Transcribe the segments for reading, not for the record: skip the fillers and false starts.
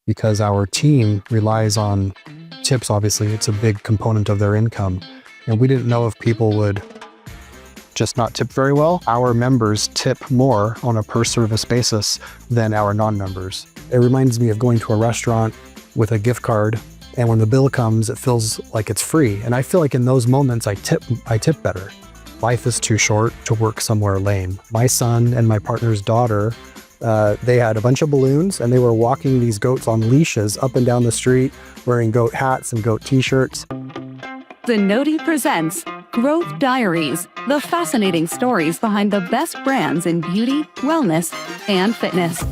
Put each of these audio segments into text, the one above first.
because our team relies on tips. Obviously, it's a big component of their income. And we didn't know if people would just not tip very well. Our members tip more on a per service basis than our non-members. It reminds me of going to a restaurant with a gift card, and when the bill comes, it feels like it's free. And I feel like in those moments, I tip better. Life is too short to work somewhere lame. My son and my partner's daughter, they had a bunch of balloons, and they were walking these goats on leashes up and down the street, wearing goat hats and goat t-shirts. Zenoti presents Growth Diaries, the fascinating stories behind the best brands in beauty, wellness, and fitness.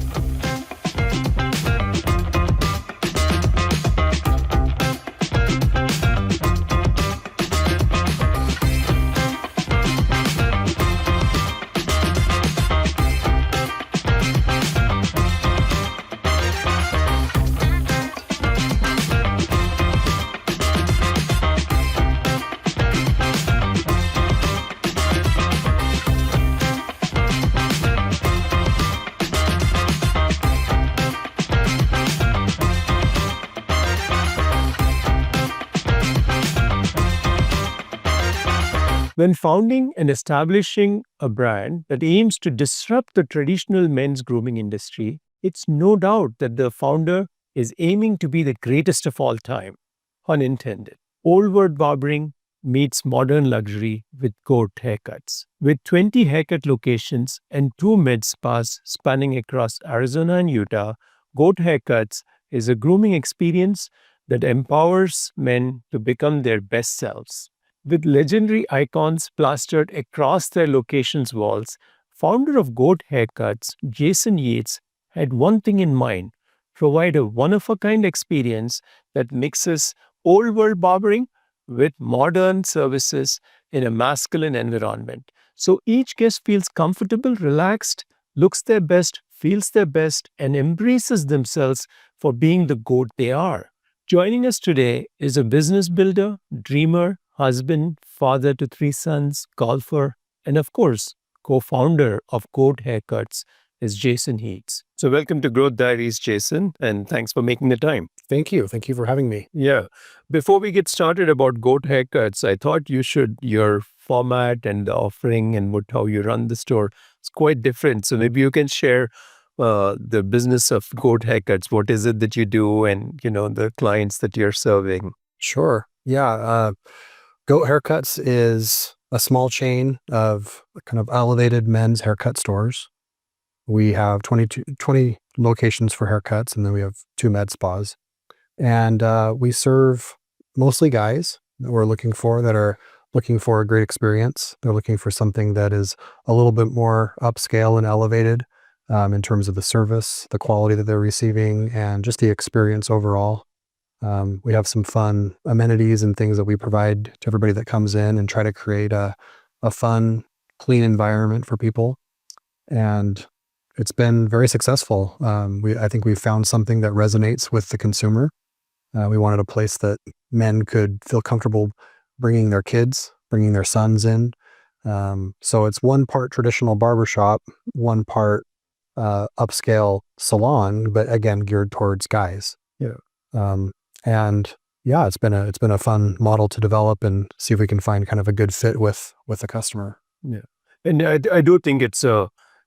When founding and establishing a brand that aims to disrupt the traditional men's grooming industry, it's no doubt that the founder is aiming to be the greatest of all time, pun intended. Old world barbering meets modern luxury with goat haircuts. With 20 haircut locations and 2 med spas spanning across Arizona and Utah, Goat Haircuts is a grooming experience that empowers men to become their best selves. With legendary icons plastered across their locations' walls, founder of Goat Haircuts, Jason Yeats, had one thing in mind: provide a one-of-a-kind experience that mixes old-world barbering with modern services in a masculine environment. So each guest feels comfortable, relaxed, looks their best, feels their best, and embraces themselves for being the goat they are. Joining us today is a business builder, dreamer, husband, father to 3 sons, golfer, and of course, co-founder of Goat Haircuts is Jason Yeats. So welcome to Growth Diaries, Jason, and thanks for making the time. Thank you. Thank you for having me. Yeah. Before we get started about Goat Haircuts, I thought your format and the offering and how you run the store is quite different. So maybe you can share the business of Goat Haircuts. What is it that you do, and the clients that you're serving? Sure. Yeah. Goat Haircuts is a small chain of kind of elevated men's haircut stores. We have 20 locations for haircuts, and then we have 2 med spas. And we serve mostly guys that are looking for a great experience. They're looking for something that is a little bit more upscale and elevated in terms of the service, the quality that they're receiving, and just the experience overall. We have some fun amenities and things that we provide to everybody that comes in, and try to create a fun, clean environment for people. And it's been very successful. I think we've found something that resonates with the consumer. We wanted a place that men could feel comfortable bringing their kids, bringing their sons in. So it's one part traditional barbershop, one part upscale salon, but again, geared towards guys. Yeah. And yeah, it's been a fun model to develop and see if we can find kind of a good fit with the customer. Yeah, and I do think as I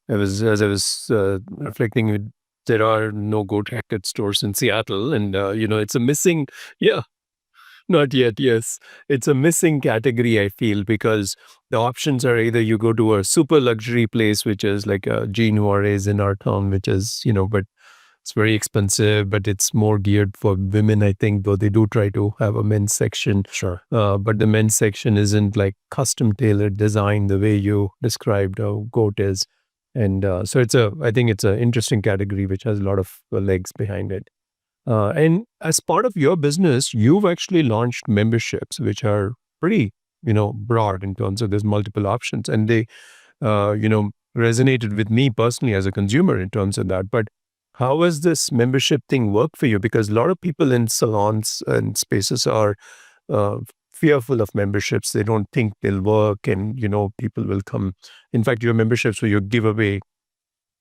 was reflecting, there are no Goat Haircut stores in Seattle, and it's a missing. Yeah, not yet. Yes, it's a missing category, I feel, because the options are either you go to a super luxury place, which is like a G.O.A.T in our town, which is but it's very expensive, but it's more geared for women, I think, though they do try to have a men's section. Sure. But the men's section isn't like custom tailored design the way you described how Goat is. And so I think it's an interesting category which has a lot of legs behind it. And as part of your business, you've actually launched memberships, which are pretty, broad in terms of there's multiple options. And they, resonated with me personally as a consumer in terms of that. But how has this membership thing work for you? Because a lot of people in salons and spaces are fearful of memberships. They don't think they'll work, and people will come. In fact, your memberships where you give away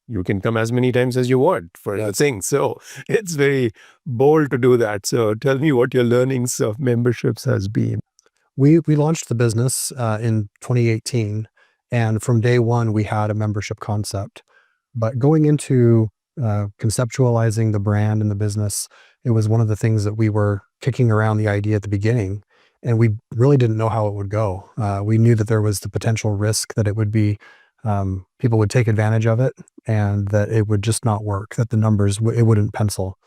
you can come as many times as you want for the thing. So it's very bold to do that. So tell me what your learnings of memberships has been. We launched the business in 2018, and from day one we had a membership concept. But going into conceptualizing the brand and the business, it was one of the things that we were kicking around the idea at the beginning, and we really didn't know how it would go. We knew that there was the potential risk that it would be people would take advantage of it, and that it would just not work. That the numbers it wouldn't pencil.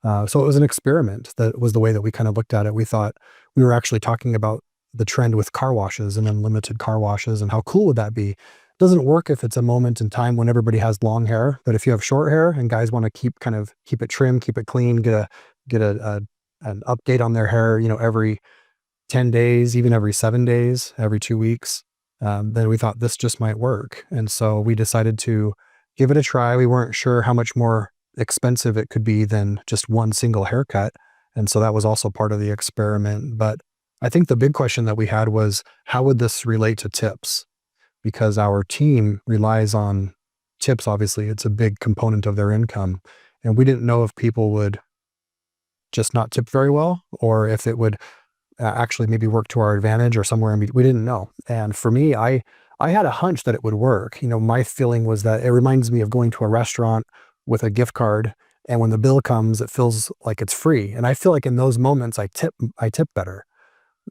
So it was an experiment. That was the way that we kind of looked at it. We thought we were actually talking about the trend with car washes and unlimited car washes, and how cool would that be? It doesn't work if it's a moment in time when everybody has long hair, but if you have short hair and guys want to keep it trim, keep it clean, get an update on their hair, every 10 days, even every 7 days, every 2 weeks, then we thought this just might work. And so we decided to give it a try. We weren't sure how much more expensive it could be than just one single haircut. And so that was also part of the experiment. But I think the big question that we had was, how would this relate to tips? Because our team relies on tips. Obviously, it's a big component of their income. And we didn't know if people would just not tip very well, or if it would actually maybe work to our advantage, or somewhere in between. We didn't know. And for me, I had a hunch that it would work. My feeling was that it reminds me of going to a restaurant with a gift card, and when the bill comes, it feels like it's free. And I feel like in those moments, I tip better.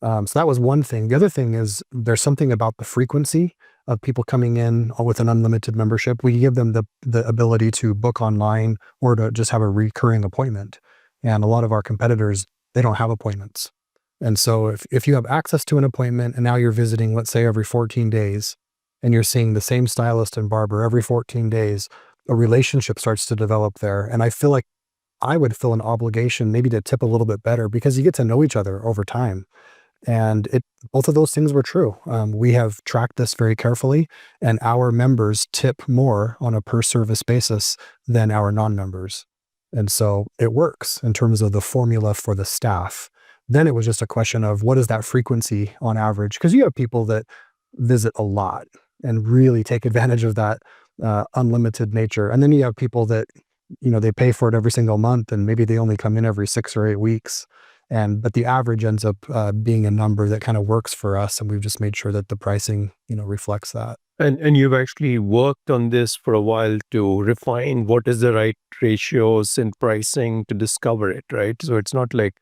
So that was one thing. The other thing is there's something about the frequency of people coming in with an unlimited membership. We give them the ability to book online or to just have a recurring appointment. And a lot of our competitors, they don't have appointments. And so if you have access to an appointment and now you're visiting, let's say every 14 days, and you're seeing the same stylist and barber every 14 days, a relationship starts to develop there. And I feel like I would feel an obligation maybe to tip a little bit better, because you get to know each other over time. And both of those things were true. We have tracked this very carefully, and our members tip more on a per service basis than our non-members. And so it works in terms of the formula for the staff. Then it was just a question of, what is that frequency on average? Because you have people that visit a lot and really take advantage of that unlimited nature. And then you have people that, they pay for it every single month, and maybe they only come in every 6 or 8 weeks. But the average ends up being a number that kind of works for us, and we've just made sure that the pricing, reflects that. And you've actually worked on this for a while to refine what is the right ratios in pricing to discover it, right? So it's not like,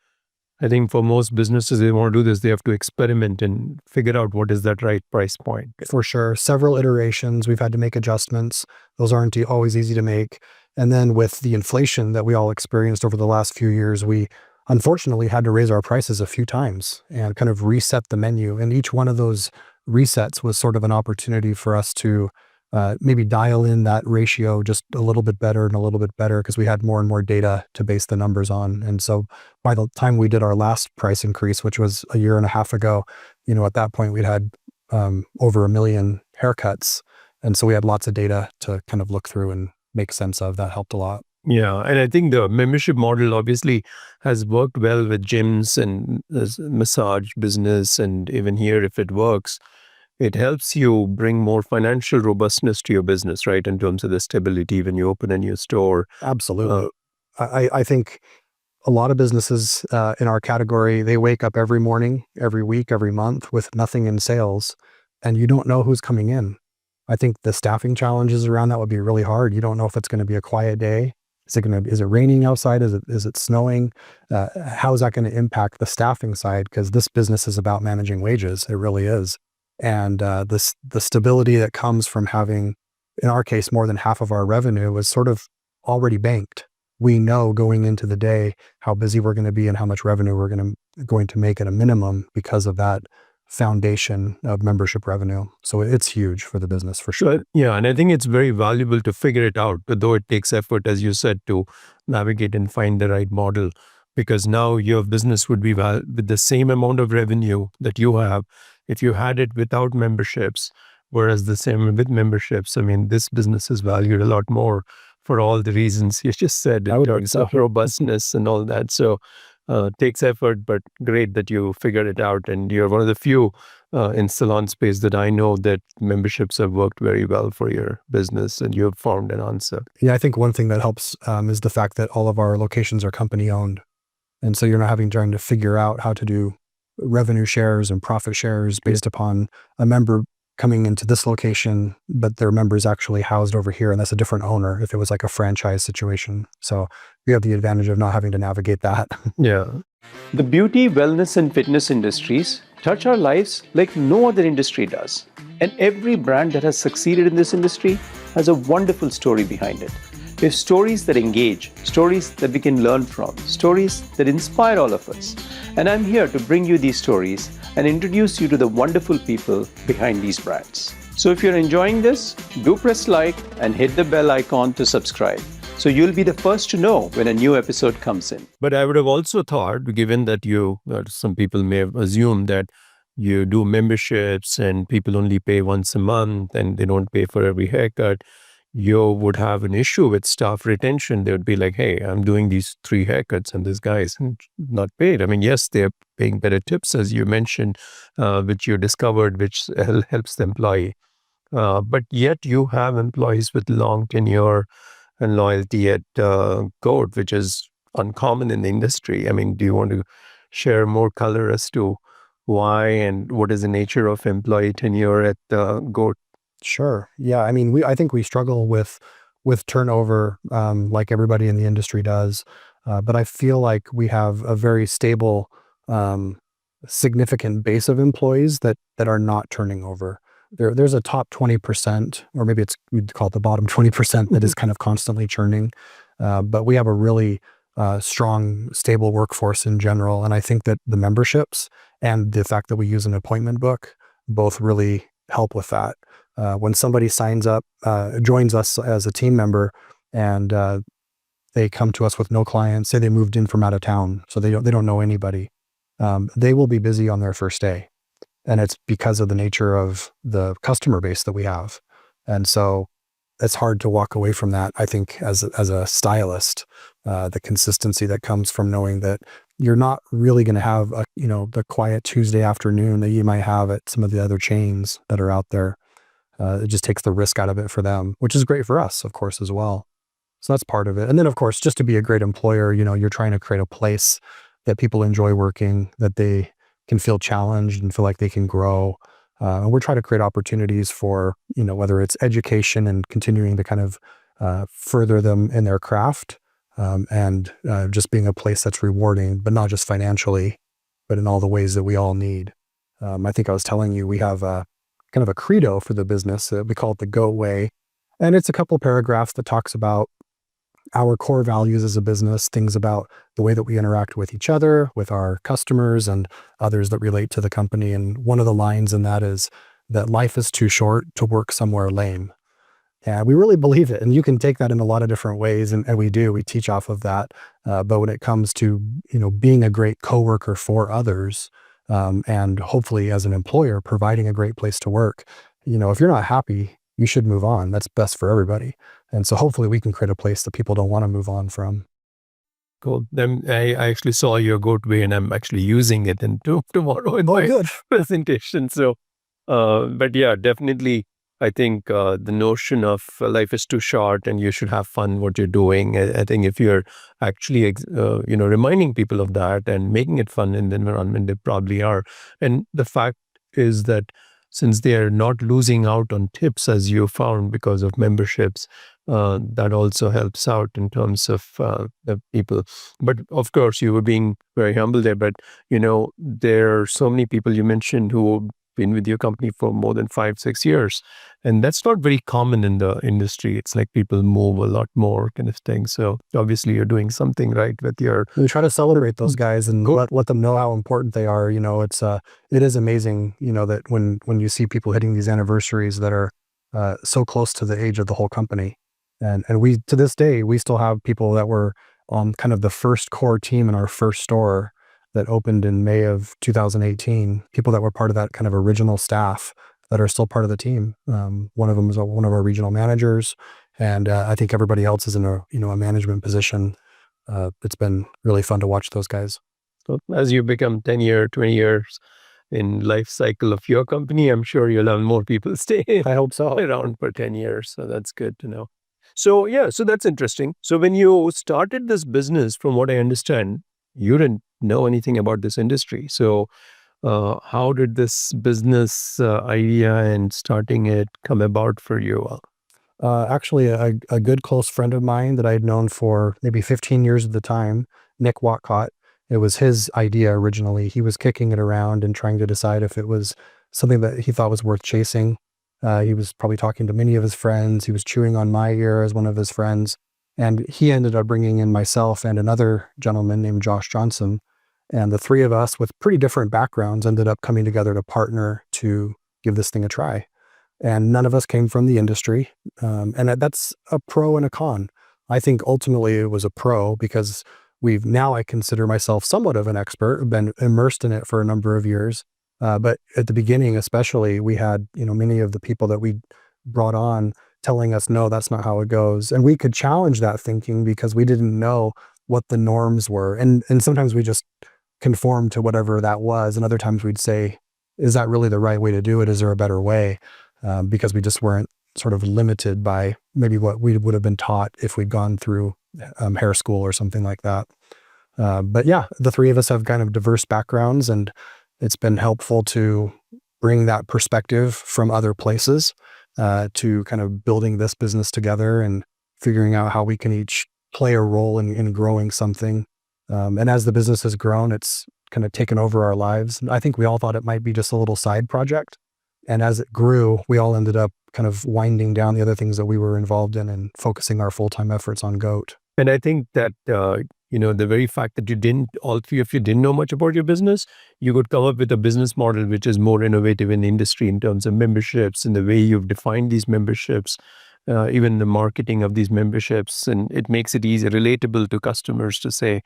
I think for most businesses, they want to do this, they have to experiment and figure out what is that right price point. For sure. Several iterations. We've had to make adjustments. Those aren't always easy to make. And then with the inflation that we all experienced over the last few years, we unfortunately had to raise our prices a few times and kind of reset the menu. And each one of those resets was sort of an opportunity for us to maybe dial in that ratio just a little bit better and a little bit better, because we had more and more data to base the numbers on. And so by the time we did our last price increase, which was a year and a half ago, at that point we'd had over 1 million haircuts. And so we had lots of data to kind of look through and make sense of. That helped a lot. Yeah. And I think the membership model obviously has worked well with gyms and massage business. And even here, if it works, it helps you bring more financial robustness to your business, right? In terms of the stability when you open a new store. Absolutely. I think a lot of businesses in our category, they wake up every morning, every week, every month with nothing in sales, and you don't know who's coming in. I think the staffing challenges around that would be really hard. You don't know if it's going to be a quiet day. Is it raining outside? Is it snowing? How is that going to impact the staffing side? Because this business is about managing wages. It really is. And the stability that comes from having, in our case, more than half of our revenue was sort of already banked. We know going into the day how busy we're going to be and how much revenue we're going to make at a minimum because of that foundation of membership revenue. So it's huge for the business for sure. Yeah, and I think it's very valuable to figure it out, though it takes effort, as you said, to navigate and find the right model. Because now your business would be with the same amount of revenue that you have if you had it without memberships, whereas the same with memberships. I mean, this business is valued a lot more for all the reasons you just said in terms of robustness and all that. So Takes effort, but great that you figured it out. And you're one of the few in salon space that I know that memberships have worked very well for your business, and you have found an answer. Yeah, I think one thing that helps is the fact that all of our locations are company owned. And so you're not trying to figure out how to do revenue shares and profit shares based upon a member coming into this location, but their member is actually housed over here, and that's a different owner if it was like a franchise situation. So you have the advantage of not having to navigate that. Yeah. The beauty, wellness, and fitness industries touch our lives like no other industry does. And every brand that has succeeded in this industry has a wonderful story behind it. We have stories that engage, stories that we can learn from, stories that inspire all of us. And I'm here to bring you these stories and introduce you to the wonderful people behind these brands. So if you're enjoying this, do press like and hit the bell icon to subscribe, so you'll be the first to know when a new episode comes in. But I would have also thought, given that some people may have assumed that you do memberships and people only pay once a month and they don't pay for every haircut, you would have an issue with staff retention. They would be like, hey, I'm doing these 3 haircuts and this guy is not paid. I mean, yes, they're paying better tips, as you mentioned, which you discovered, which helps the employee. But yet you have employees with long tenure and loyalty at G.O.A.T, which is uncommon in the industry. I mean, do you want to share more color as to why and what is the nature of employee tenure at G.O.A.T? Sure. Yeah. I mean, I think we struggle with turnover, like everybody in the industry does. But I feel like we have a very stable, significant base of employees that are not turning over. There's a top 20%, or maybe we'd call it the bottom 20% that is kind of constantly churning. But we have a really strong, stable workforce in general. And I think that the memberships and the fact that we use an appointment book both really help with that. When somebody signs up, joins us as a team member, and they come to us with no clients, say they moved in from out of town, so they don't know anybody, they will be busy on their first day. And it's because of the nature of the customer base that we have. And so it's hard to walk away from that, I think, as a stylist, the consistency that comes from knowing that you're not really going to have the quiet Tuesday afternoon that you might have at some of the other chains that are out there. It just takes the risk out of it for them, which is great for us, of course, as well. So that's part of it. And then, of course, just to be a great employer, you're trying to create a place that people enjoy working, that they can feel challenged and feel like they can grow. And we're trying to create opportunities for, whether it's education and continuing to kind of further them in their craft, and just being a place that's rewarding, but not just financially, but in all the ways that we all need. I think I was telling you, we have kind of a credo for the business. We call it the Go Way. And it's a couple paragraphs that talks about our core values as a business, things about the way that we interact with each other, with our customers and others that relate to the company. And one of the lines in that is that life is too short to work somewhere lame. Yeah, we really believe it. And you can take that in a lot of different ways. And we teach off of that. But when it comes to, being a great coworker for others, and hopefully as an employer, providing a great place to work, if you're not happy, you should move on. That's best for everybody. And so hopefully we can create a place that people don't want to move on from. Cool. Then I actually saw your G.O.A.T way, and I'm actually using it tomorrow in my good presentation. So, but yeah, definitely, I think the notion of life is too short and you should have fun what you're doing. I think if you're actually, reminding people of that and making it fun in the environment, they probably are. And the fact is that since they are not losing out on tips, as you found, because of memberships, that also helps out in terms of the people. But of course, you were being very humble there. But, there are so many people you mentioned who have been with your company for more than 5-6 years. And that's not very common in the industry. It's like people move a lot more kind of thing. So obviously you're doing something right with your... We try to celebrate those guys and let them know how important they are. It is amazing, that when you see people hitting these anniversaries that are so close to the age of the whole company. And we, to this day, we still have people that were on kind of the first core team in our first store that opened in May of 2018, people that were part of that kind of original staff that are still part of the team. One of them is one of our regional managers, and I think everybody else is in a management position. It's been really fun to watch those guys. So as you become 10 years, 20 years in life cycle of your company, I'm sure you'll have more people stay I hope so. around for 10 years. So that's good to know. So yeah, so that's interesting. So when you started this business, from what I understand, you didn't know anything about this industry. So how did this business idea and starting it come about for you? Actually, a good close friend of mine that I had known for maybe 15 years at the time, Nick Watcott, it was his idea originally. He was kicking it around and trying to decide if it was something that he thought was worth chasing. He was probably talking to many of his friends. He was chewing on my ear as one of his friends. And he ended up bringing in myself and another gentleman named Josh Johnson. And the three of us with pretty different backgrounds ended up coming together to partner to give this thing a try. And none of us came from the industry. And that's a pro and a con. I think ultimately it was a pro because now I consider myself somewhat of an expert, I've been immersed in it for a number of years. But at the beginning, especially, we had, many of the people that we brought on telling us, no, that's not how it goes. And we could challenge that thinking because we didn't know what the norms were. And sometimes we just conformed to whatever that was. And other times we'd say, is that really the right way to do it? Is there a better way? Because we just weren't sort of limited by maybe what we would have been taught if we'd gone through hair school or something like that. But yeah, the three of us have kind of diverse backgrounds, and it's been helpful to bring that perspective from other places to kind of building this business together and figuring out how we can each play a role in growing something. And as the business has grown, it's kind of taken over our lives. I think we all thought it might be just a little side project. And as it grew, we all ended up kind of winding down the other things that we were involved in and focusing our full-time efforts on G.O.A.T. And I think that, the very fact that all three of you didn't know much about your business, you could come up with a business model which is more innovative in the industry in terms of memberships and the way you've defined these memberships, even the marketing of these memberships. And it makes it easy, relatable to customers to say,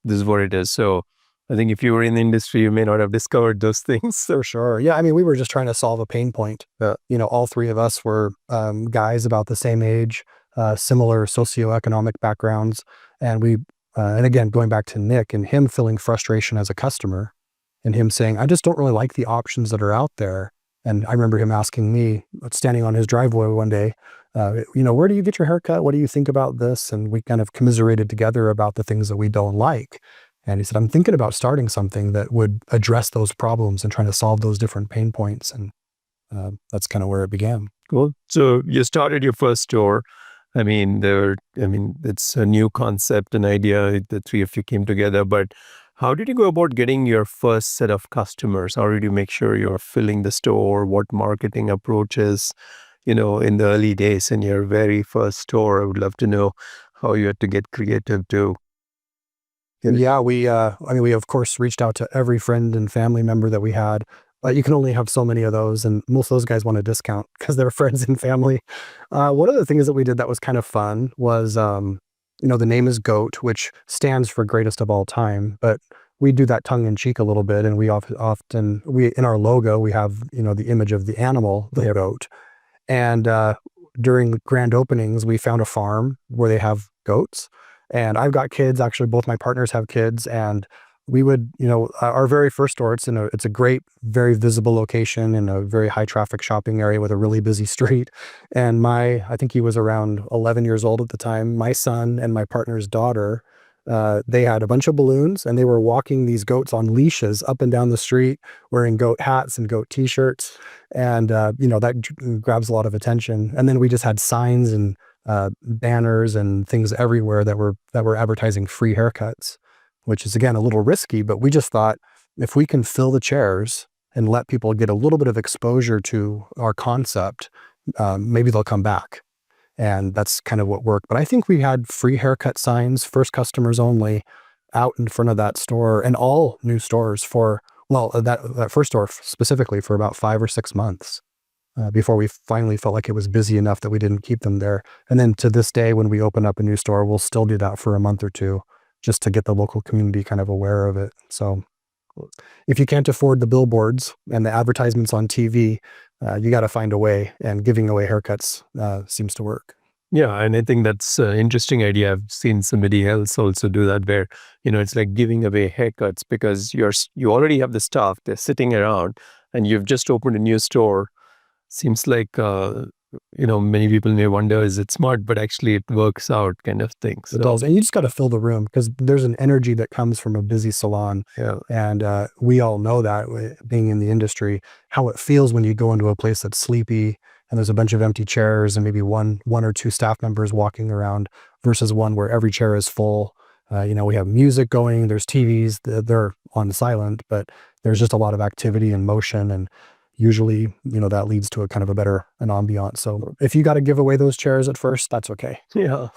this is what it is. So I think if you were in the industry, you may not have discovered those things. For sure. Yeah. I mean, we were just trying to solve a pain point. All three of us were guys about the same age, similar socioeconomic backgrounds. And and again, going back to Nick and him feeling frustration as a customer and him saying, I just don't really like the options that are out there. And I remember him asking me, standing on his driveway one day, where do you get your haircut? What do you think about this? And we kind of commiserated together about the things that we don't like. And he said, I'm thinking about starting something that would address those problems and trying to solve those different pain points. And that's kind of where it began. Cool. So you started your first store. I mean, it's a new concept, an idea. The three of you came together. But how did you go about getting your first set of customers? How did you make sure you're filling the store? What marketing approaches, in the early days in your very first store? I would love to know how you had to get creative too. Yeah, we of course reached out to every friend and family member that we had, but you can only have so many of those, and most of those guys want a discount because they're friends and family. One of the things that we did that was kind of fun was, the name is G.O.A.T, which stands for greatest of all time, but we do that tongue in cheek a little bit, and we often in our logo we have the image of the animal, the goat, and during grand openings we found a farm where they have goats. And I've got kids, actually both my partners have kids, and we would, our very first store, it's a great, very visible location in a very high traffic shopping area with a really busy street. And I think he was around 11 years old at the time, my son and my partner's daughter, they had a bunch of balloons and they were walking these goats on leashes up and down the street wearing goat hats and goat t-shirts. And, that grabs a lot of attention. And then we just had signs and banners and things everywhere that were advertising free haircuts, which is again a little risky, but we just thought if we can fill the chairs and let people get a little bit of exposure to our concept, maybe they'll come back. And that's kind of what worked. But I think we had free haircut signs, first customers only, out in front of that store and all new stores that first store specifically for about 5 or 6 months. Before we finally felt like it was busy enough that we didn't keep them there. And then to this day, when we open up a new store, we'll still do that for a month or two just to get the local community kind of aware of it. So if you can't afford the billboards and the advertisements on TV, you got to find a way, and giving away haircuts seems to work. Yeah, and I think that's an interesting idea. I've seen somebody else also do that where, it's like giving away haircuts because you already have the staff, they're sitting around and you've just opened a new store. Seems like, many people may wonder, is it smart? But actually it works out kind of thing. It does. And you just got to fill the room because there's an energy that comes from a busy salon. Yeah. And we all know that being in the industry, how it feels when you go into a place that's sleepy and there's a bunch of empty chairs and maybe one or two staff members walking around versus one where every chair is full. We have music going, there's TVs, they're on silent, but there's just a lot of activity and motion. And usually, that leads to a kind of an ambiance. So if you got to give away those chairs at first, that's okay. Yeah.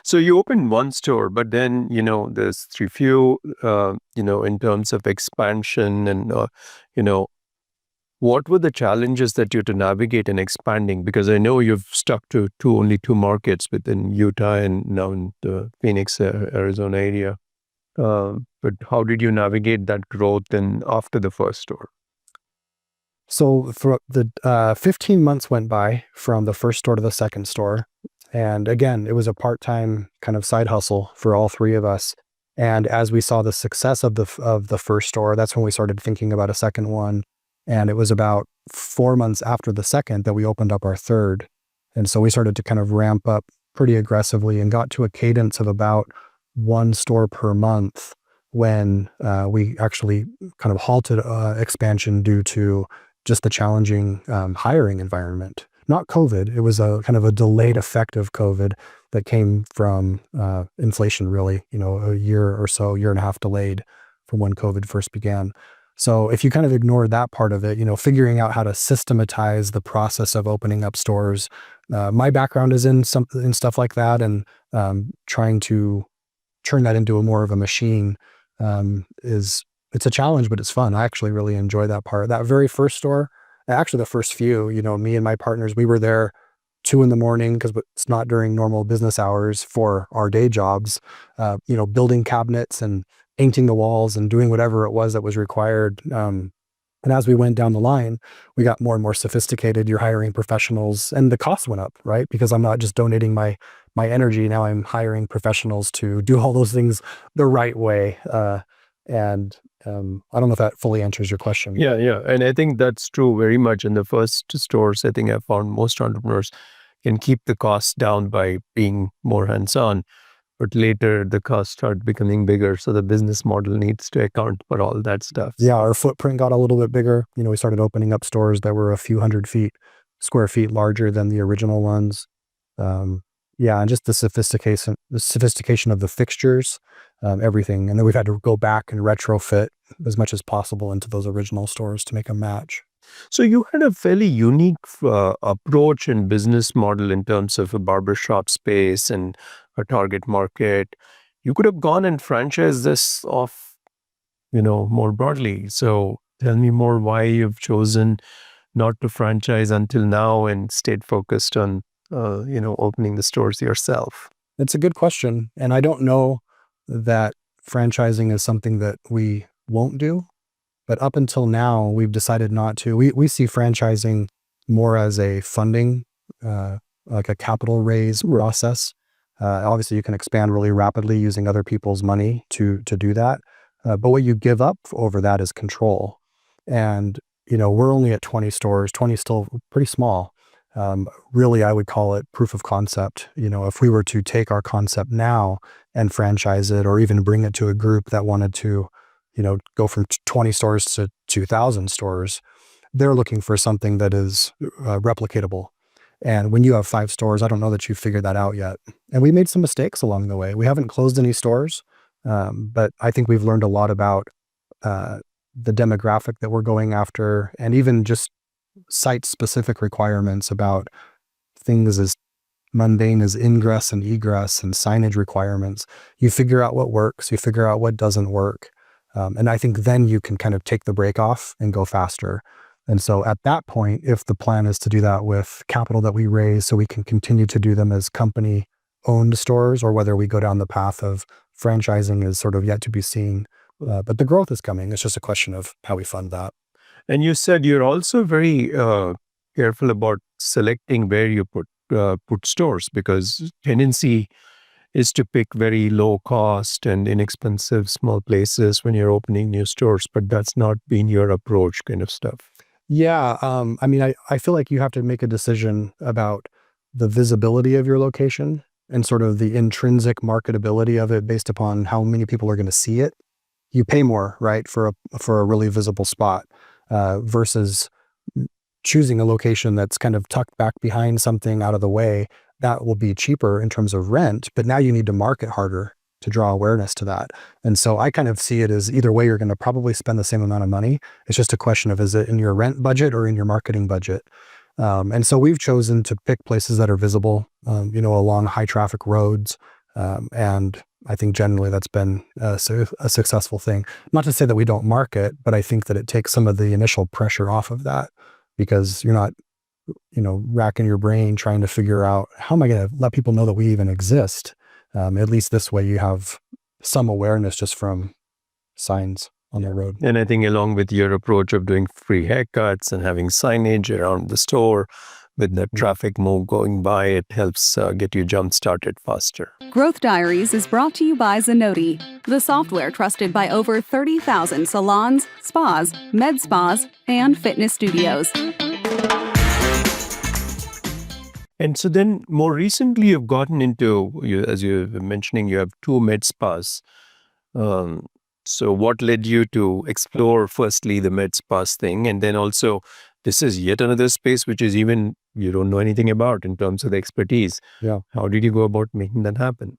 So you opened one store, but then, there's three few, in terms of expansion and, what were the challenges that you had to navigate in expanding? Because I know you've stuck to only two markets within Utah and now in the Phoenix, Arizona area. But how did you navigate that growth and after the first store? So for the 15 months went by from the first store to the second store. And again, it was a part-time kind of side hustle for all three of us. And as we saw the success of the first store, that's when we started thinking about a second one. And it was about 4 months after the second that we opened up our third. And so we started to kind of ramp up pretty aggressively and got to a cadence of about one store per month when we actually kind of halted expansion due to just the challenging hiring environment. Not COVID, it was a kind of a delayed effect of COVID that came from inflation, really, a year and a half delayed from when COVID first began. So if you kind of ignore that part of it, figuring out how to systematize the process of opening up stores. My background is in stuff like that, and trying to turn that into more of a machine it's a challenge, but it's fun. I actually really enjoy that part. That very first store, actually the first few, me and my partners, we were there 2 a.m. because it's not during normal business hours for our day jobs, building cabinets and painting the walls and doing whatever it was that was required. And as we went down the line, we got more and more sophisticated. You're hiring professionals and the cost went up, right? Because I'm not just donating my energy. Now I'm hiring professionals to do all those things the right way. And I don't know if that fully answers your question. Yeah. And I think that's true very much. In the first stores, I think I found most entrepreneurs can keep the costs down by being more hands-on. But later the costs start becoming bigger. So the business model needs to account for all that stuff. Yeah, our footprint got a little bit bigger. We started opening up stores that were a few square feet larger than the original ones. And just the sophistication of the fixtures, everything. And then we've had to go back and retrofit as much as possible into those original stores to make them match. So you had a fairly unique approach and business model in terms of a barbershop space and a target market. You could have gone and franchised this off, more broadly. So tell me more why you've chosen not to franchise until now and stayed focused on, opening the stores yourself. It's a good question. And I don't know that franchising is something that we won't do. But up until now, we've decided not to. We see franchising more as a funding, like a capital raise process. Obviously, you can expand really rapidly using other people's money to do that. But what you give up over that is control. And, we're only at 20 stores. 20 is still pretty small. Really, I would call it proof of concept. If we were to take our concept now and franchise it or even bring it to a group that wanted to go from 20 stores to 2,000 stores, they're looking for something that is replicatable. And when you have 5 stores, I don't know that you've figured that out yet. And we made some mistakes along the way. We haven't closed any stores, but I think we've learned a lot about the demographic that we're going after, and even just site-specific requirements about things as mundane as ingress and egress and signage requirements. You figure out what works, you figure out what doesn't work. And I think then you can kind of take the brake off and go faster. And so at that point, if the plan is to do that with capital that we raise so we can continue to do them as company-owned stores, or whether we go down the path of franchising is sort of yet to be seen. But the growth is coming. It's just a question of how we fund that. And you said you're also very careful about selecting where you put put stores, because tendency is to pick very low cost and inexpensive small places when you're opening new stores, but that's not been your approach kind of stuff. Yeah. I mean, I feel like you have to make a decision about the visibility of your location and sort of the intrinsic marketability of it based upon how many people are going to see it. You pay more, right, for a really visible spot versus choosing a location that's kind of tucked back behind something out of the way. That will be cheaper in terms of rent, but now you need to market harder to draw awareness to that. And so I kind of see it as either way, you're going to probably spend the same amount of money. It's just a question of, is it in your rent budget or in your marketing budget? And so we've chosen to pick places that are visible, along high traffic roads. And I think generally that's been a successful thing. Not to say that we don't market, but I think that it takes some of the initial pressure off of that, because you're not, racking your brain trying to figure out, how am I going to let people know that we even exist? At least this way you have some awareness just from signs on the road. And I think along with your approach of doing free haircuts and having signage around the store, with the traffic more going by, it helps get you jump started faster. Growth Diaries is brought to you by Zenoti, the software trusted by over 30,000 salons, spas, med spas, and fitness studios. And so then more recently you've gotten into, as you were mentioning, you have 2 med spas. So what led you to explore firstly the med spas thing, and then also this is yet another space which is even you don't know anything about in terms of the expertise. Yeah. How did you go about making that happen?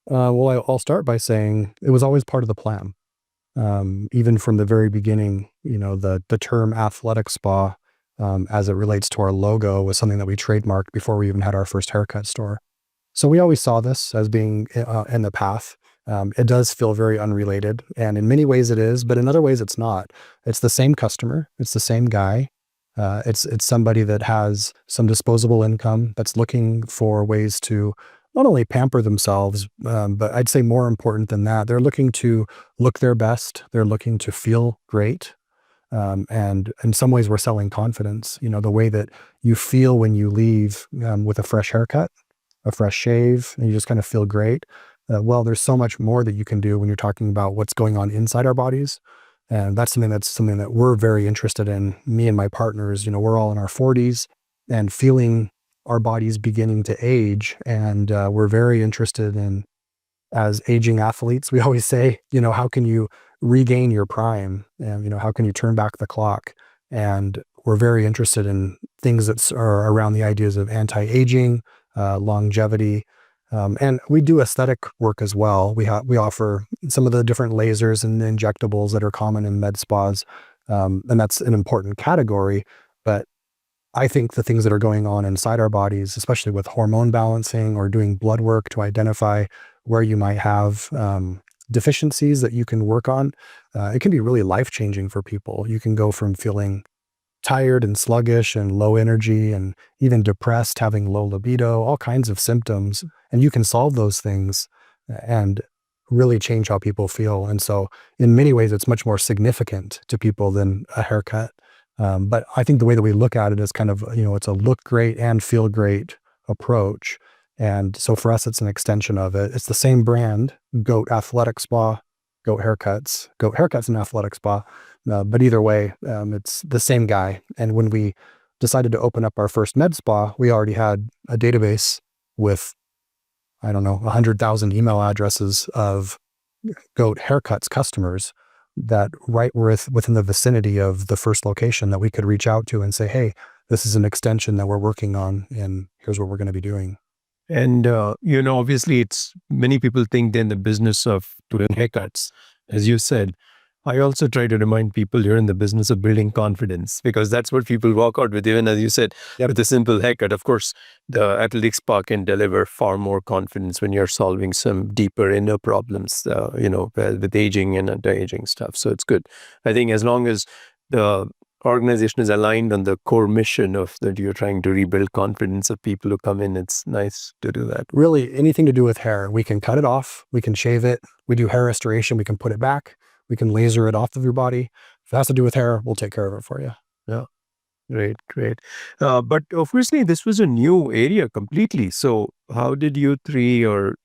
Well, I'll start by saying it was always part of the plan. Even from the very beginning, the term athletic spa, as it relates to our logo, was something that we trademarked before we even had our first haircut store. So we always saw this as being in the path. It does feel very unrelated, and in many ways it is, but in other ways it's not. It's the same customer. It's the same guy. It's somebody that has some disposable income that's looking for ways to not only pamper themselves, but I'd say more important than that, they're looking to look their best. They're looking to feel great. And in some ways we're selling confidence, the way that you feel when you leave with a fresh haircut, a fresh shave, and you just kind of feel great. Well, there's so much more that you can do when you're talking about what's going on inside our bodies. And that's something that we're very interested in. Me and my partners, we're all in our 40s and feeling our bodies beginning to age. And we're very interested in, as aging athletes, we always say, how can you regain your prime? And, how can you turn back the clock? And we're very interested in things that are around the ideas of anti-aging, longevity. And we do aesthetic work as well. We offer some of the different lasers and injectables that are common in med spas. And that's an important category. But I think the things that are going on inside our bodies, especially with hormone balancing or doing blood work to identify where you might have deficiencies that you can work on, it can be really life-changing for people. You can go from feeling tired and sluggish and low energy and even depressed, having low libido, all kinds of symptoms. And you can solve those things and really change how people feel. And so in many ways, it's much more significant to people than a haircut. But I think the way that we look at it is kind of, it's a look great and feel great approach. And so for us, it's an extension of it. It's the same brand, G.O.A.T Athletic Spa, G.O.A.T Haircuts, G.O.A.T Haircuts and Athletic Spa. But either way, it's the same guy. And when we decided to open up our first med spa, we already had a database with, 100,000 email addresses of G.O.A.T Haircuts customers that within the vicinity of the first location that we could reach out to and say, hey, this is an extension that we're working on, and here's what we're going to be doing. And, obviously it's many people think they're in the business of doing haircuts. As you said, I also try to remind people you're in the business of building confidence, because that's what people walk out with, even as you said, with a simple haircut. Of course, the athletic spa can deliver far more confidence when you're solving some deeper inner problems, with aging and anti-aging stuff. So it's good. I think as long as the organization is aligned on the core mission of that you're trying to rebuild confidence of people who come in, it's nice to do that. Really, anything to do with hair, we can cut it off, we can shave it, we do hair restoration, we can put it back. We can laser it off of your body. If it has to do with hair, we'll take care of it for you. Yeah. Great. But obviously, this was a new area completely. So, how did you three, or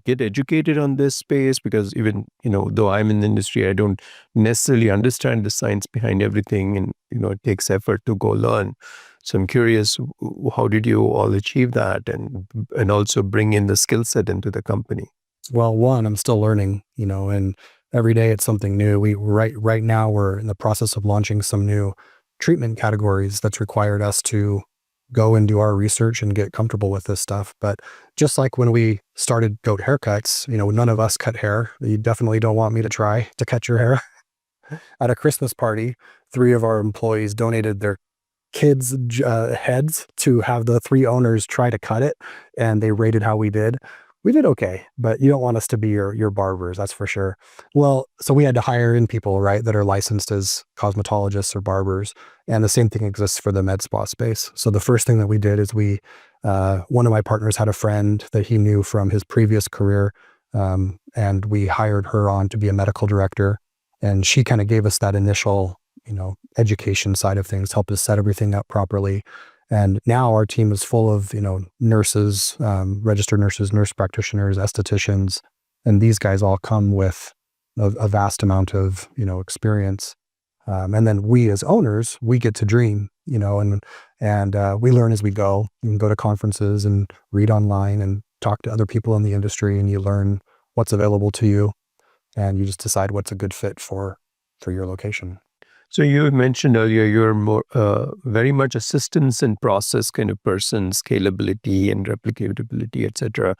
get educated on this space? Because even though I'm in the industry, I don't necessarily understand the science behind everything, and it takes effort to go learn. So, I'm curious, how did you all achieve that, and also bring in the skill set into the company? Well, one, I'm still learning, and every day it's something new. Right now we're in the process of launching some new treatment categories that's required us to go and do our research and get comfortable with this stuff. But just like when we started Goat haircuts, none of us cut hair. You definitely don't want me to try to cut your hair. At a Christmas party, 3 of our employees donated their kids' heads to have the 3 owners try to cut it, and they rated how we did. We did okay, but you don't want us to be your barbers, that's for sure. Well, so we had to hire in people, right, that are licensed as cosmetologists or barbers, and the same thing exists for the med spa space. So the first thing that we did is one of my partners had a friend that he knew from his previous career, and we hired her on to be a medical director, and she kind of gave us that initial education side of things, helped us set everything up properly. And now our team is full of, nurses, registered nurses, nurse practitioners, estheticians, and these guys all come with a vast amount of, experience. And then we as owners, we get to dream, and we learn as we go. You can go to conferences and read online and talk to other people in the industry, and you learn what's available to you, and you just decide what's a good fit for your location. So you mentioned earlier you're more very much a systems and process kind of person, scalability and replicability, etc.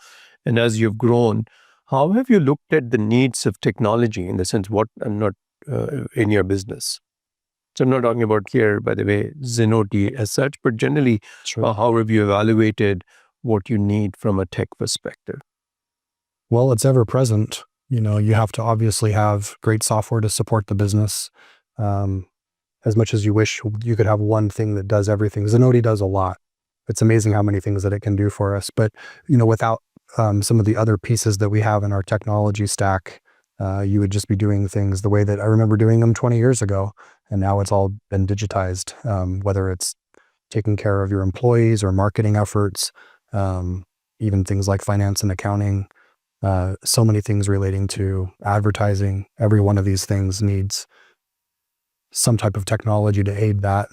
And as you've grown, how have you looked at the needs of technology in the sense I'm not in your business? So I'm not talking about here, by the way, G.O.A.T as such, but generally, Sure. how have you evaluated what you need from a tech perspective? Well, it's ever present. You have to obviously have great software to support the business. As much as you wish you could have one thing that does everything. G.O.A.T does a lot. It's amazing how many things that it can do for us. But, without some of the other pieces that we have in our technology stack, you would just be doing things the way that I remember doing them 20 years ago. And now it's all been digitized, whether it's taking care of your employees or marketing efforts, even things like finance and accounting, so many things relating to advertising. Every one of these things needs some type of technology to aid that.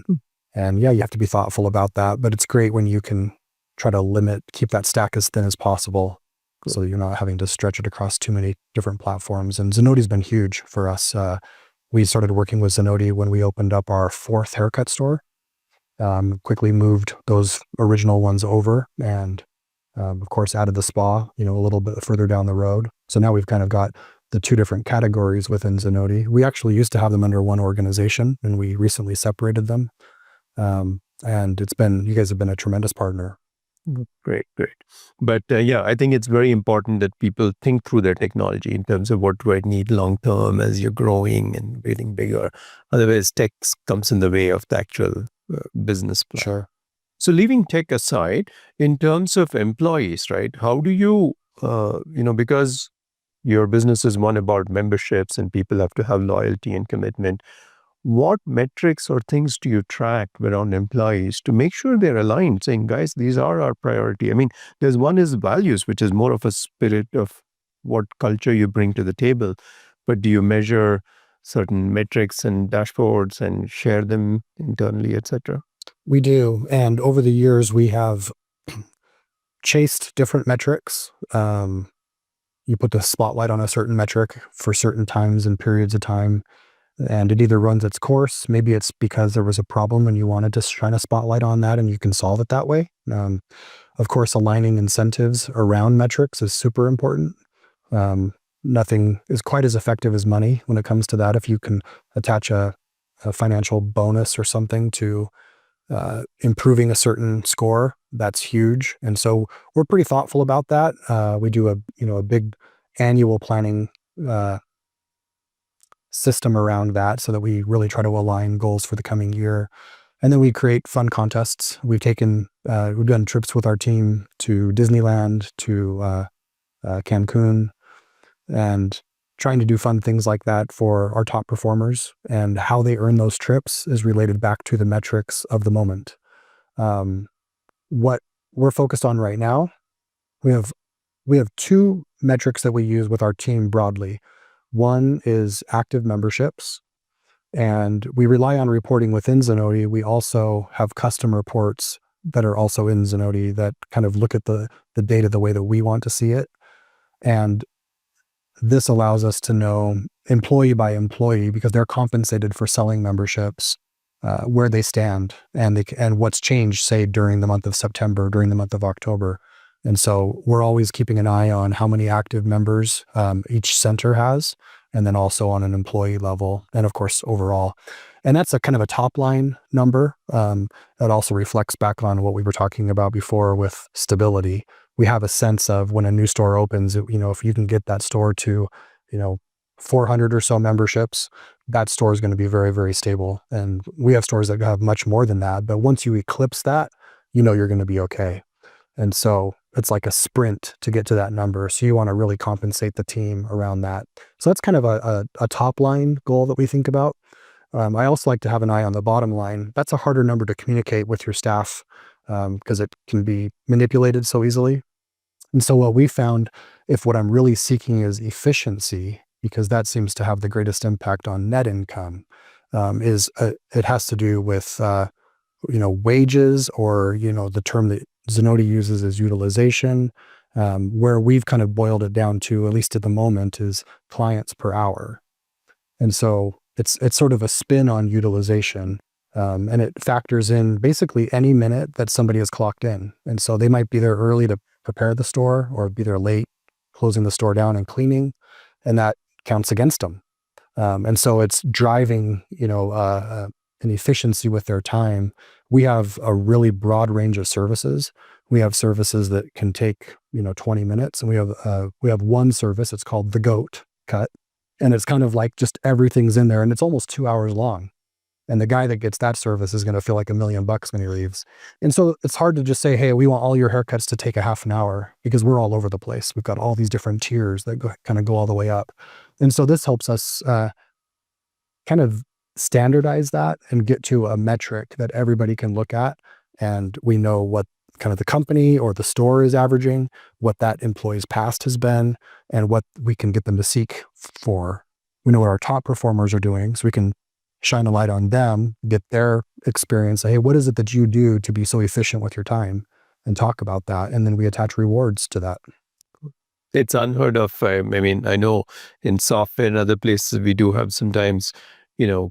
And yeah, you have to be thoughtful about that, but it's great when you can try to keep that stack as thin as possible so that you're not having to stretch it across too many different platforms. And G.O.A.T's been huge for us. We started working with G.O.A.T when we opened up our 4th haircut store, quickly moved those original ones over, and of course added the spa, a little bit further down the road. So now we've kind of got the 2 different categories within G.O.A.T. We actually used to have them under one organization, and we recently separated them. And you guys have been a tremendous partner. Great. But yeah, I think it's very important that people think through their technology in terms of what do I need long term as you're growing and getting bigger. Otherwise, tech comes in the way of the actual business plan. Sure. So leaving tech aside, in terms of employees, right? How do you, because your business is one about memberships and people have to have loyalty and commitment. What metrics or things do you track around employees to make sure they're aligned, saying, guys, these are our priority? I mean, there's one is values, which is more of a spirit of what culture you bring to the table. But do you measure certain metrics and dashboards and share them internally, etc.? We do. And over the years, we have chased different metrics. You put the spotlight on a certain metric for certain times and periods of time, and it either runs its course. Maybe it's because there was a problem and you wanted to shine a spotlight on that and you can solve it that way. Of course, aligning incentives around metrics is super important. Nothing is quite as effective as money when it comes to that. If you can attach a financial bonus or something to improving a certain score, that's huge. And so we're pretty thoughtful about that. We do a big annual planning system around that so that we really try to align goals for the coming year. And then we create fun contests. We've done trips with our team to Disneyland, to Cancun, and trying to do fun things like that for our top performers, and how they earn those trips is related back to the metrics of the moment. What we're focused on right now, we have two metrics that we use with our team broadly. One is active memberships, and we rely on reporting within Zenoti. We also have custom reports that are also in Zenoti that kind of look at the data the way that we want to see it. And this allows us to know employee by employee, because they're compensated for selling memberships, where they stand and what's changed, say, during the month of September, during the month of October. And so we're always keeping an eye on how many active members each center has, and then also on an employee level, and of course overall. And that's a kind of a top line number that also reflects back on what we were talking about before with stability. We have a sense of when a new store opens, if you can get that store to, 400 or so memberships, that store is going to be very, very stable. And we have stores that have much more than that. But once you eclipse that, you're going to be okay. And so it's like a sprint to get to that number. So you want to really compensate the team around that. So that's kind of a top line goal that we think about. I also like to have an eye on the bottom line. That's a harder number to communicate with your staff because it can be manipulated so easily. And so what we found, if what I'm really seeking is efficiency, because that seems to have the greatest impact on net income, is it has to do with wages, or the term that Zenoti uses is utilization. Where we've kind of boiled it down to, at least at the moment, is clients per hour. And so it's sort of a spin on utilization. And it factors in basically any minute that somebody is clocked in. And so they might be there early to prepare the store, or be there late closing the store down and cleaning, and that counts against them. And so it's driving, an efficiency with their time. We have a really broad range of services. We have services that can take, 20 minutes, and we have one service. It's called the G.O.A.T cut. And it's kind of like just everything's in there, and it's almost 2 hours long. And the guy that gets that service is going to feel like $1 million when he leaves. And so it's hard to just say, hey, we want all your haircuts to take a half an hour, because we're all over the place. We've got all these different tiers that kind of go all the way up. And so this helps us kind of standardize that and get to a metric that everybody can look at. And we know what kind of the company or the store is averaging, what that employee's past has been, and what we can get them to seek for. We know what our top performers are doing, so we can shine a light on them, get their experience, say, hey, what is it that you do to be so efficient with your time, and talk about that. And then we attach rewards to that. It's unheard of. I know in software and other places, we do have sometimes,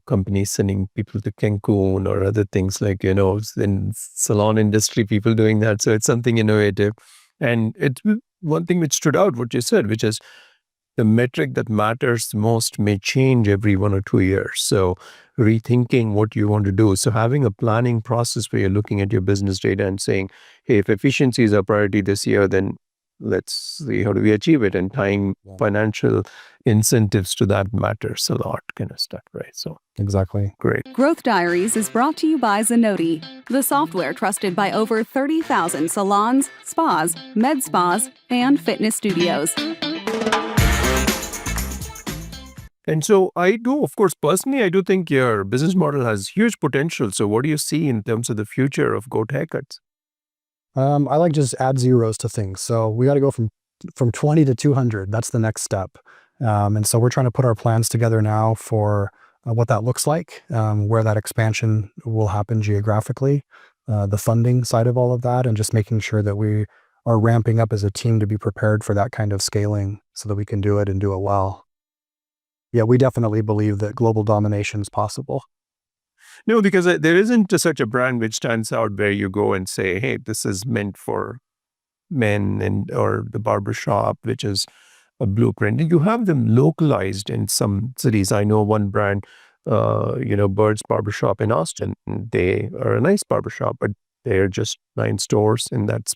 companies sending people to Cancun or other things like, in salon industry, people doing that. So it's something innovative. And it's one thing which stood out, what you said, which is the metric that matters most may change every 1 or 2 years. So rethinking what you want to do. So having a planning process where you're looking at your business data and saying, hey, if efficiency is a priority this year, then let's see how do we achieve it, and tying financial incentives to that matters a lot, kind of stuff, right? So exactly. Great. Growth Diaries is brought to you by Zenoti, the software trusted by over 30,000 salons, spas, med spas, and fitness studios. And so I do, of course, personally, I do think your business model has huge potential. So what do you see in terms of the future of G.O.A.T haircuts? I like just add zeros to things. So we got to go from 20 to 200. That's the next step. And so we're trying to put our plans together now for what that looks like, where that expansion will happen geographically, the funding side of all of that, and just making sure that we are ramping up as a team to be prepared for that kind of scaling so that we can do it and do it well. Yeah, we definitely believe that global domination is possible. No, because there isn't such a brand which stands out where you go and say, hey, this is meant for men, or the Barbershop, which is a blueprint. And you have them localized in some cities. I know one brand, Bird's Barbershop in Austin. They are a nice barbershop, but they're just 9 stores in that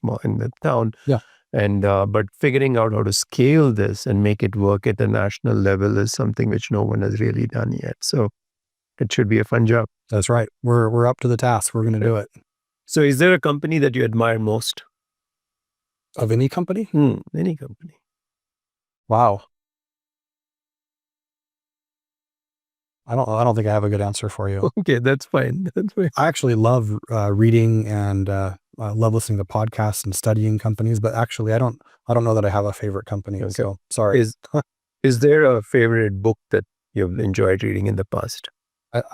town. Yeah. And but figuring out how to scale this and make it work at a national level is something which no one has really done yet. So it should be a fun job. That's right. We're up to the task. We're going to do it. So is there a company that you admire most? Of any company? Any company. Wow. I don't think I have a good answer for you. Okay, that's fine. That's fine. I actually love reading and love listening to podcasts and studying companies, but actually I don't know that I have a favorite company. Okay. So sorry. Is there a favorite book that you've enjoyed reading in the past?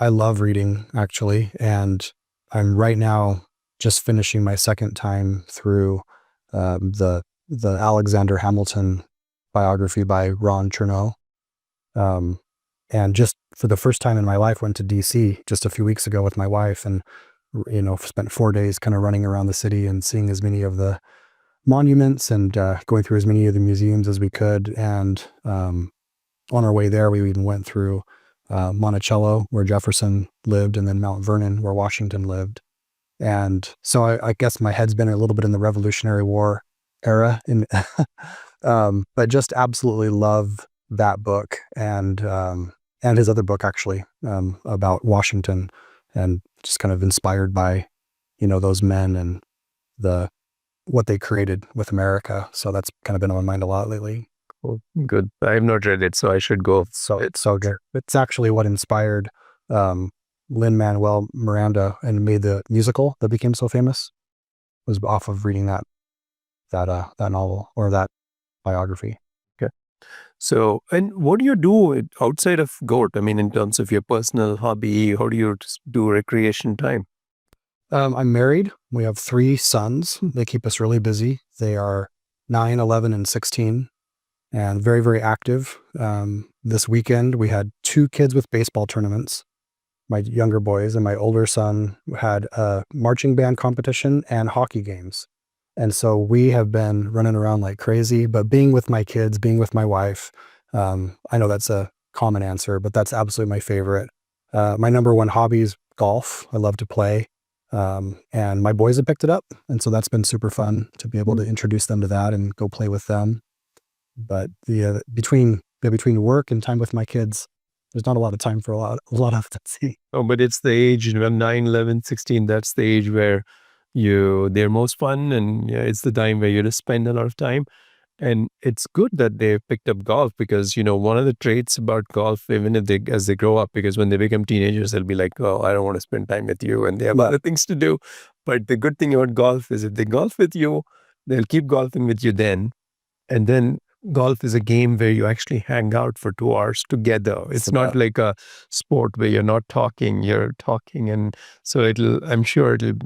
I love reading actually, and I'm right now just finishing my second time through the Alexander Hamilton biography by Ron Chernow. And just for the first time in my life, went to DC just a few weeks ago with my wife, and spent 4 days kind of running around the city and seeing as many of the monuments and going through as many of the museums as we could. And on our way there, we even went through Monticello, where Jefferson lived, and then Mount Vernon, where Washington lived. And so I guess my head's been a little bit in the Revolutionary War era, but just absolutely love that book and his other book actually about Washington, and just kind of inspired by those men and what they created with America. So that's kind of been on my mind a lot lately. Oh, good. I have not read it, so I should go. So it's so good. It's actually what inspired Lin-Manuel Miranda and made the musical that became so famous. Was off of reading that novel or that biography. Okay. So, and what do you do outside of G.O.A.T? I mean, in terms of your personal hobby, how do you do recreation time? I'm married. We have 3 sons. They keep us really busy. They are 9, 11, and 16, and very, very active. This weekend, we had 2 kids with baseball tournaments, my younger boys, and my older son had a marching band competition and hockey games. And so we have been running around like crazy, but being with my kids, being with my wife, I know that's a common answer, but that's absolutely my favorite. My number one hobby is golf. I love to play. And my boys have picked it up. And so that's been super fun to be able to introduce them to that and go play with them. But between work and time with my kids, there's not a lot of time for a lot of that. Oh, but it's the age, 9, 11, 16, that's the age where they're most fun, and it's the time where you just spend a lot of time. And it's good that they picked up golf, because one of the traits about golf, even if as they grow up, because when they become teenagers, they'll be like, oh, I don't want to spend time with you, and they have other things to do. But the good thing about golf is if they golf with you, they'll keep golfing with you then. And then golf is a game where you actually hang out for 2 hours together. It's not like a sport where you're not talking, you're talking. And so I'm sure it'll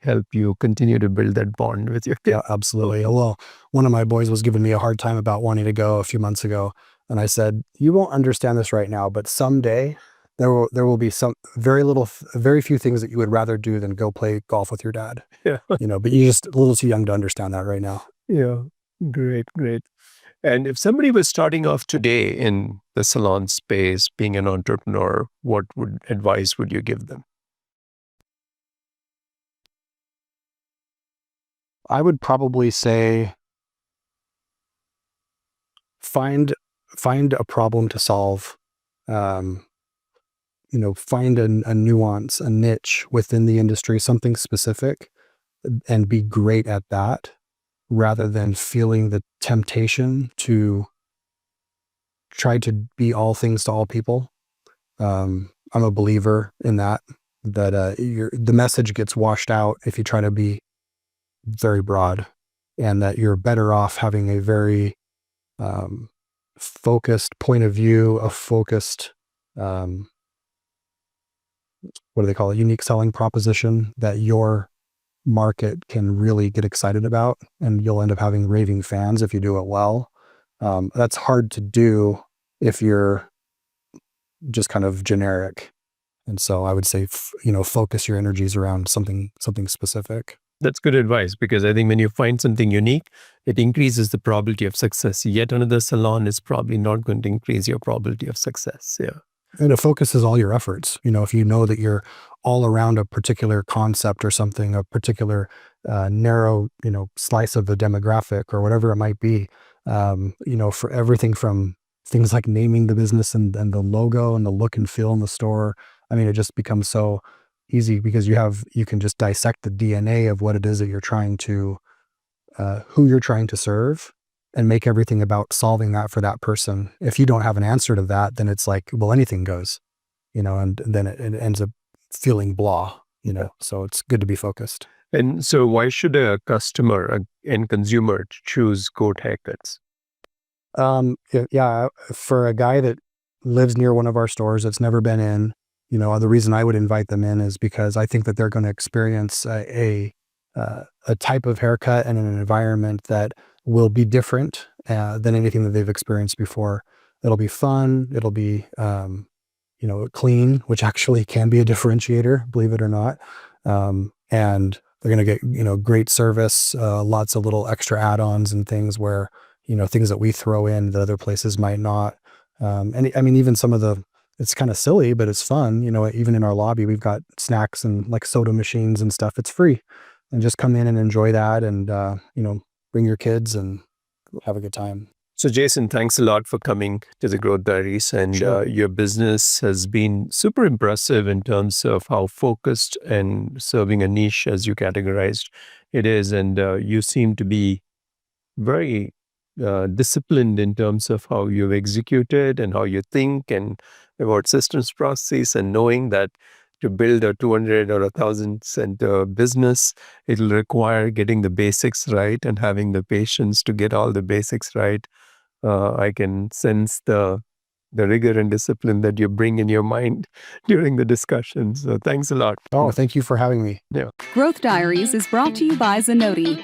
help you continue to build that bond with your kids. Yeah, absolutely. Well, one of my boys was giving me a hard time about wanting to go a few months ago. And I said, you won't understand this right now, but someday there will be very few things that you would rather do than go play golf with your dad. Yeah. But you're just a little too young to understand that right now. Yeah. Great. And if somebody was starting off today in the salon space, being an entrepreneur, what advice would you give them? I would probably say find a problem to solve. Find a nuance, a niche within the industry, something specific, and be great at that, rather than feeling the temptation to try to be all things to all people. I'm a believer in that the message gets washed out if you try to be very broad, and that you're better off having a very focused point of view, a focused, what do they call it? Unique selling proposition that your market can really get excited about, and you'll end up having raving fans if you do it well. That's hard to do if you're just kind of generic. And so I would say, focus your energies around something specific. That's good advice, because I think when you find something unique, it increases the probability of success. Yet another salon is probably not going to increase your probability of success. Yeah. And it focuses all your efforts. If you know that you're all around a particular concept or something, a particular narrow, slice of the demographic or whatever it might be, for everything from things like naming the business and the logo and the look and feel in the store. I mean, it just becomes so easy, because you can just dissect the DNA of what it is that you're trying to, who you're trying to serve, and make everything about solving that for that person. If you don't have an answer to that, then it's like, well, anything goes. and then it ends up feeling blah, so it's good to be focused. And so why should a customer and consumer choose G.O.A.T haircuts? Yeah, for a guy that lives near one of our stores that's never been in, the reason I would invite them in is because I think that they're going to experience a type of haircut and an environment that will be different than anything that they've experienced before. It'll be fun. It'll be, clean, which actually can be a differentiator, believe it or not. And they're going to get, great service, lots of little extra add-ons and things where, things that we throw in that other places might not. And I mean, even some of it's kind of silly, but it's fun. Even in our lobby, we've got snacks and like soda machines and stuff. It's free, and just come in and enjoy that, and bring your kids and have a good time. So Jason, thanks a lot for coming to the Growth Diaries, and Sure. your business has been super impressive in terms of how focused and serving a niche, as you categorized, it is. And you seem to be very disciplined in terms of how you've executed and how you think and about systems processes, and knowing that to build a 200 or 1,000 center business, it'll require getting the basics right and having the patience to get all the basics right. I can sense the rigor and discipline that you bring in your mind during the discussion. So thanks a lot. Oh, thank you for having me. Yeah. Growth Diaries is brought to you by Zenoti.